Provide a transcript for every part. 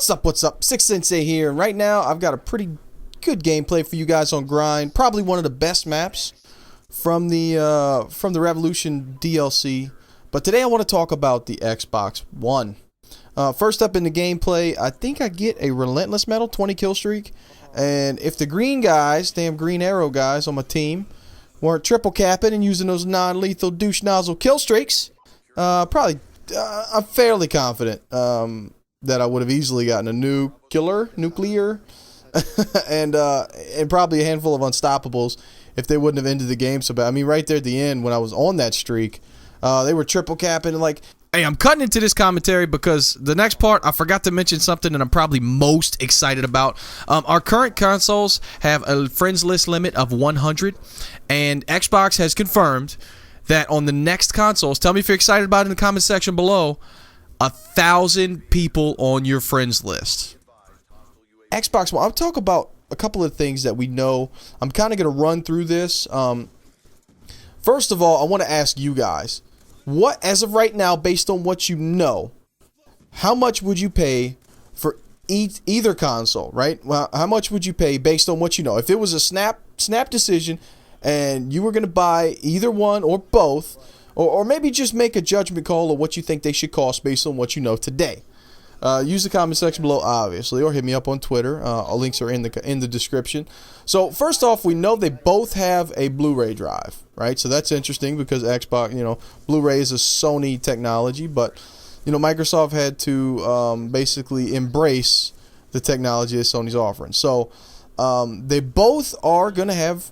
What's up? What's up? Six Sensei here, and right now I've got a pretty good gameplay for you guys on Grind. Probably one of the best maps from the Revolution DLC. But today I want to talk about the Xbox One. First up in the gameplay, I think I get a Relentless medal, 20 kill streak, and if the green guys, damn green arrow guys on my team, weren't triple capping and using those non-lethal douche nozzle kill streaks, I'm fairly confident that I would have easily gotten a nuclear, and probably a handful of unstoppables if they wouldn't have ended the game so bad. I mean, right there at the end when I was on that streak, they were triple capping and like. Hey, I'm cutting into this commentary because the next part, I forgot to mention something that I'm probably most excited about. Our current consoles have a friends list limit of 100, and Xbox has confirmed that on the next consoles, tell me if you're excited about it in the comment section below, 1,000 people on your friends list. Xbox One, I'll talk about a couple of things that we know. I'm kind of going to run through this. First of all, I want to ask you guys, what, as of right now, based on what you know, how much would you pay for either console, right? Well, how much would you pay based on what you know? If it was a snap decision and you were going to buy either one or both, or maybe just make a judgment call of what you think they should cost based on what you know today. Use the comment section below, obviously, or hit me up on Twitter. All links are in the description. So first off, we know they both have a Blu-ray drive, right? So that's interesting because Xbox, Blu-ray is a Sony technology, but Microsoft had to basically embrace the technology that Sony's offering. So they both are going to have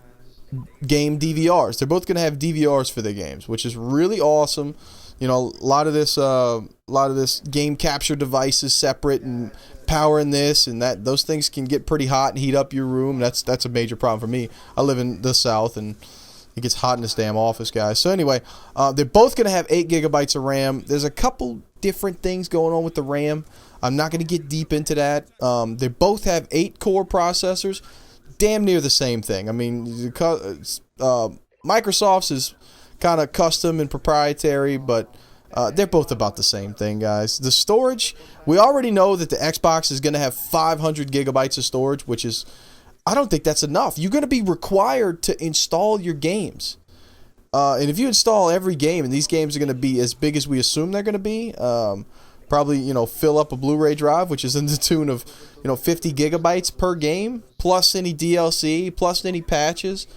game DVRs. They're both going to have DVRs for their games, which is really awesome. A lot of this game capture devices separate and powering this and that. Those things can get pretty hot and heat up your room. That's a major problem for me. I live in the South and it gets hot in this damn office, guys. So anyway, they're both going to have 8 gigabytes of RAM. There's a couple different things going on with the RAM. I'm not going to get deep into that. They both have 8 core processors. Damn near the same thing. I mean, Microsoft's is kind of custom and proprietary, but they're both about the same thing, guys. The storage, we already know that the Xbox is going to have 500 gigabytes of storage, which is, I don't think that's enough. You're going to be required to install your games. And if you install every game, and these games are going to be as big as we assume they're going to be, probably, fill up a Blu-ray drive, which is in the tune of, 50 gigabytes per game, plus any DLC, plus any patches.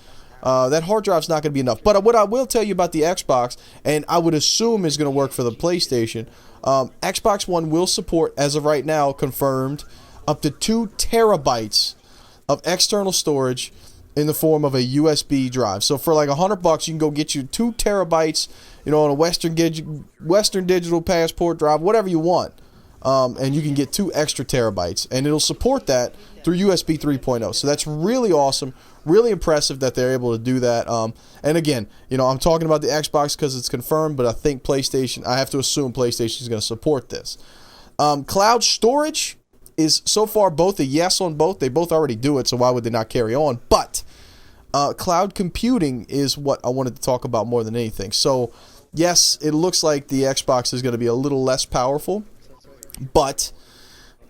That hard drive's not going to be enough. But what I will tell you about the Xbox, and I would assume is going to work for the PlayStation, Xbox One will support, as of right now, confirmed, up to 2 terabytes of external storage in the form of a USB drive. So for like $100, you can go get you 2 terabytes, on a Western Digital Passport drive, whatever you want. And you can get 2 extra terabytes, and it'll support that through USB 3.0. So that's really awesome, really impressive that they're able to do that. And again, I'm talking about the Xbox because it's confirmed, but I think PlayStation, I have to assume PlayStation is going to support this. Cloud storage is so far both a yes on both. They both already do it, so why would they not carry on? But cloud computing is what I wanted to talk about more than anything. So yes, it looks like the Xbox is going to be a little less powerful, but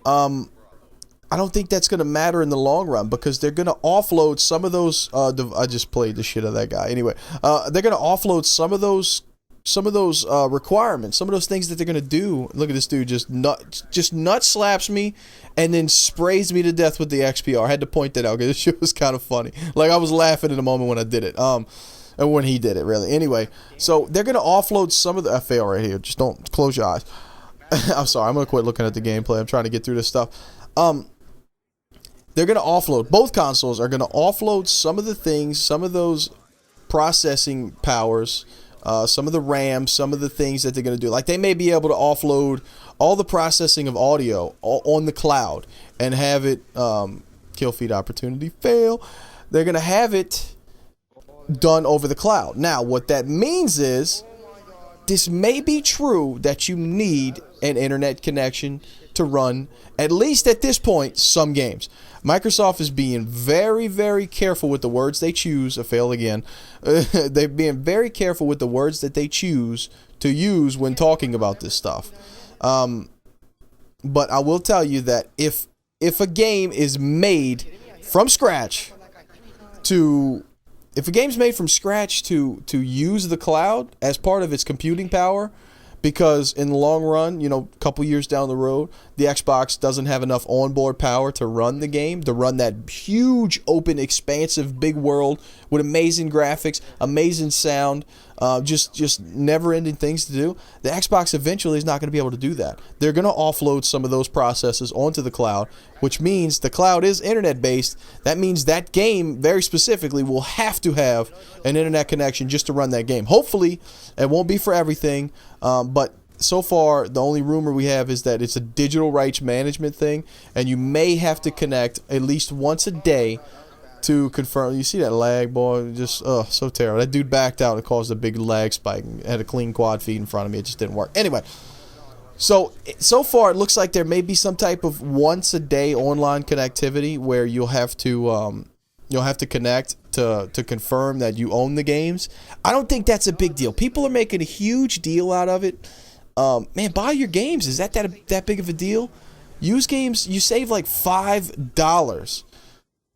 I don't think that's going to matter in the long run because they're going to offload some of those. I just played the shit out of that guy. Anyway, they're going to offload some of those requirements, some of those things that they're going to do. Look at this dude just nut slaps me and then sprays me to death with the XPR. I had to point that out because this shit was kind of funny. Like I was laughing in the moment when I did it. And when he did it, really. Anyway, so they're going to offload some of the FAL right here. Just don't close your eyes. I'm sorry. I'm going to quit looking at the gameplay. I'm trying to get through this stuff. They're going to offload. Both consoles are going to offload some of the things, some of those processing powers, some of the RAM, some of the things that they're going to do. Like they may be able to offload all the processing of audio on the cloud and have it, kill feed opportunity, fail. They're going to have it done over the cloud. Now, what that means is this may be true that you need an internet connection to run, at least at this point, some games. Microsoft is being very, very careful with the words they choose. I fail again. They're being very careful with the words that they choose to use when talking about this stuff. But I will tell you that if a game is made from scratch to if a game's made from scratch to use the cloud as part of its computing power, because in the long run, a couple years down the road, the Xbox doesn't have enough onboard power to run the game, to run that huge, open, expansive, big world with amazing graphics, amazing sound, just never-ending things to do. The Xbox eventually is not going to be able to do that. They're going to offload some of those processes onto the cloud, which means the cloud is internet-based. That means that game, very specifically, will have to have an internet connection just to run that game. Hopefully, it won't be for everything, but so far, the only rumor we have is that it's a digital rights management thing, and you may have to connect at least once a day to confirm. You see that lag, boy? Just, so terrible. That dude backed out and caused a big lag spike and had a clean quad feed in front of me. It just didn't work. Anyway, so far it looks like there may be some type of once a day online connectivity where you'll have to connect to confirm that you own the games. I don't think that's a big deal. People are making a huge deal out of it. Man, buy your games. Is that big of a deal? Used games, you save like $5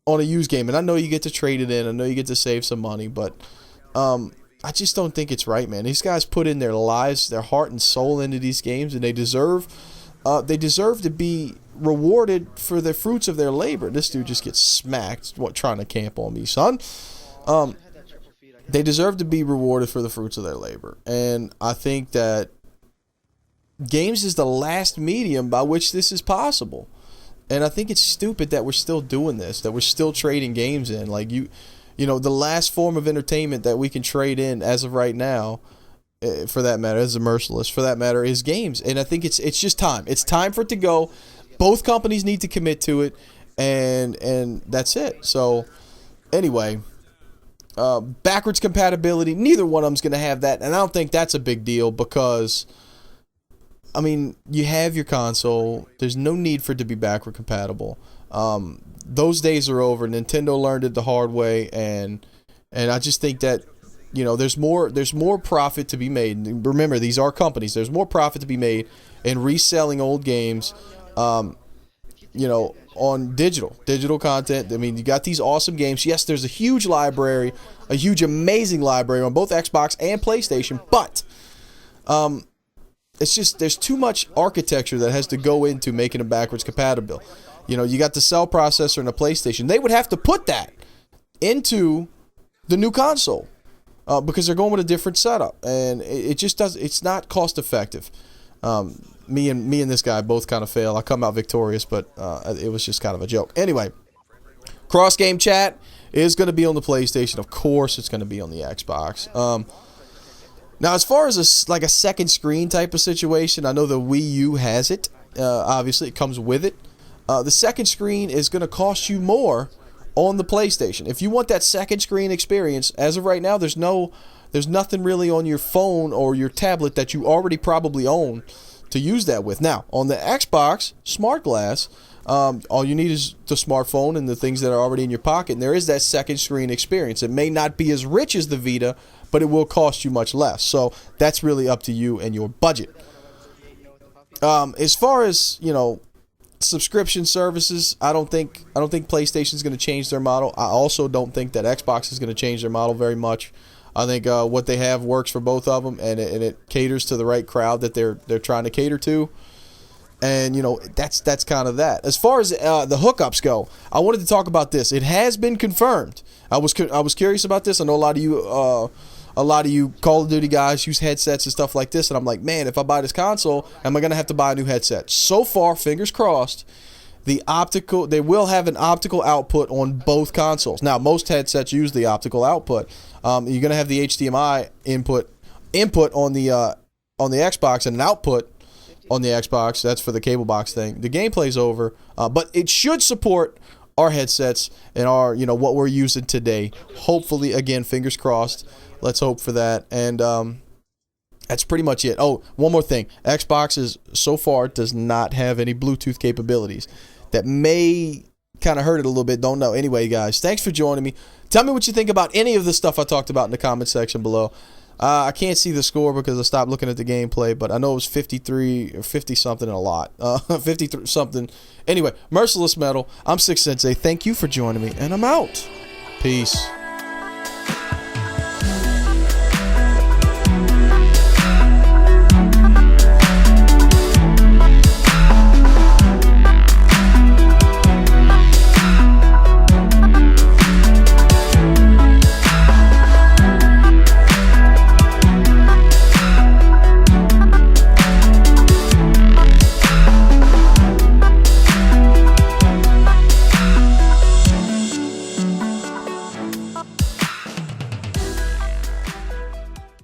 on a used game, and I know you get to trade it in. I know you get to save some money, but I just don't think it's right, man. These guys put in their lives, their heart and soul into these games, and they deserve to be rewarded for the fruits of their labor. This dude just gets smacked trying to camp on me, son. They deserve to be rewarded for the fruits of their labor, and I think that games is the last medium by which this is possible. And I think it's stupid that we're still doing this, that we're still trading games in. Like, the last form of entertainment that we can trade in as of right now, for that matter, as a merciless, for that matter, is games. And I think it's just time. It's time for it to go. Both companies need to commit to it, and that's it. So, anyway, backwards compatibility, neither one of them's going to have that. And I don't think that's a big deal because, I mean, you have your console. There's no need for it to be backward compatible. Those days are over. Nintendo learned it the hard way, and I just think that there's more profit to be made. Remember, these are companies. There's more profit to be made in reselling old games, on digital content. I mean, you got these awesome games. Yes, there's a huge library, a huge amazing library on both Xbox and PlayStation, but it's just there's too much architecture that has to go into making them backwards compatible. You got the cell processor in the PlayStation. They would have to put that into the new console because they're going with a different setup, and it just does. It's not cost effective. Me and this guy both kind of fail. I come out victorious, but it was just kind of a joke. Anyway, cross game chat is going to be on the PlayStation. Of course, it's going to be on the Xbox. Now, as far as a second screen type of situation, I know the Wii U has it. Obviously, it comes with it. The second screen is going to cost you more on the PlayStation. If you want that second screen experience, as of right now, there's nothing really on your phone or your tablet that you already probably own to use that with. Now, on the Xbox Smart Glass, all you need is the smartphone and the things that are already in your pocket, and there is that second screen experience. It may not be as rich as the Vita, but it will cost you much less. So that's really up to you and your budget. As far as, subscription services, I don't think PlayStation's going to change their model. I also don't think that Xbox is going to change their model very much. I think what they have works for both of them, and it caters to the right crowd that they're trying to cater to. And that's kind of that. As far as the hookups go, I wanted to talk about this. It has been confirmed. I was curious about this. I know a lot of you Call of Duty guys use headsets and stuff like this, and I'm like, man, if I buy this console, am I going to have to buy a new headset? So far, fingers crossed, they will have an optical output on both consoles. Now, most headsets use the optical output. You're going to have the HDMI input on the Xbox and an output on the Xbox. That's for the cable box thing. The gameplay's over, but it should support our headsets and our what we're using today. Hopefully, again, fingers crossed. Let's hope for that. And that's pretty much it. Oh, one more thing. Xbox so far does not have any Bluetooth capabilities. That may kind of hurt it a little bit. Don't know. Anyway, guys, thanks for joining me. Tell me what you think about any of the stuff I talked about in the comment section below. I can't see the score because I stopped looking at the gameplay, but I know it was 53 or 50 something a lot. 53 something. Anyway, Merciless Metal. I'm Six Sensei. Thank you for joining me, and I'm out. Peace.